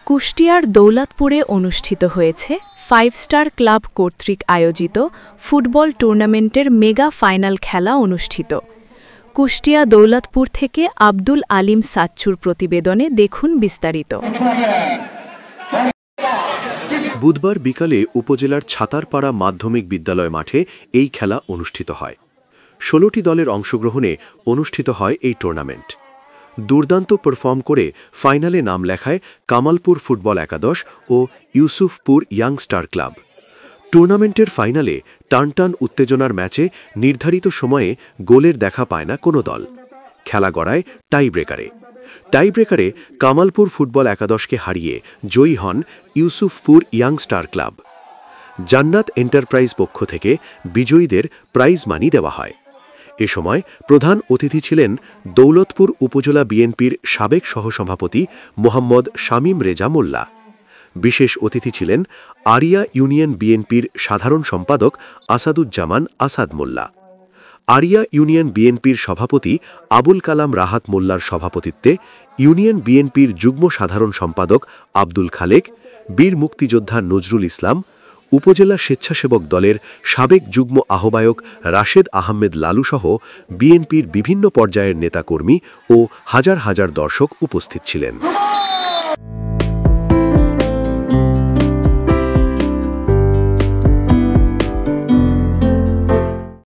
কুষ্টিয়ার দৌলতপুরে অনুষ্ঠিত হয়েছে 5 স্টার ক্লাব কর্তৃক আয়োজিত ফুটবল টুর্নামেন্টের মেগা ফাইনাল খেলা অনুষ্ঠিত। কুষ্টিয়া দৌলতপুর থেকে আব্দুল আলিম সাচ্চুর প্রতিবেদনে দেখুন বিস্তারিত। বুধবার বিকালে উপজেলার ছাতারপাড়া মাধ্যমিক বিদ্যালয় মাঠে এই খেলা অনুষ্ঠিত হয়। 16টি দলের অংশগ্রহণে অনুষ্ঠিত হয় এই টুর্নামেন্ট। দুর্দান্ত পারফর্ম করে ফাইনালে নাম লেখায় কামালপুর ফুটবল একাদশ ও ইউসুফপুর ইয়াং স্টার ক্লাব। টুর্নামেন্টের ফাইনালে টানটান উত্তেজনার ম্যাচে নির্ধারিত সময়ে গোলের দেখা পায় না কোনো দল। খেলা গড়ায় টাই ব্রেকারে কামালপুর ফুটবল একাদশকে হারিয়ে জয়ী হন ইউসুফপুর ইয়াং স্টার ক্লাব। জান্নাত এন্টারপ্রাইজ পক্ষ থেকে বিজয়ীদের প্রাইজ মানি দেওয়া হয়। এ সময় প্রধান অতিথি ছিলেন দৌলতপুর উপজেলা বিএনপির সাবেক সহসভাপতি মোহাম্মদ শামীম রেজা মোল্লা। বিশেষ অতিথি ছিলেন আরিয়া ইউনিয়ন বিএনপির সাধারণ সম্পাদক আসাদুজ্জামান আসাদ মোল্লা। আরিয়া ইউনিয়ন বিএনপির সভাপতি আবুল কালাম রাহাত মোল্লার সভাপতিত্বে ইউনিয়ন বিএনপির যুগ্ম সাধারণ সম্পাদক আব্দুল খালেক, বীর মুক্তিযোদ্ধা নজরুল ইসলাম, উপজেলা স্বেচ্ছাসেবক দলের সাবেক যুগ্ম আহ্বায়ক রাশেদ আহমেদ লালুসহ বিএনপির বিভিন্ন পর্যায়ের নেতাকর্মী ও হাজার হাজার দর্শক উপস্থিত ছিলেন।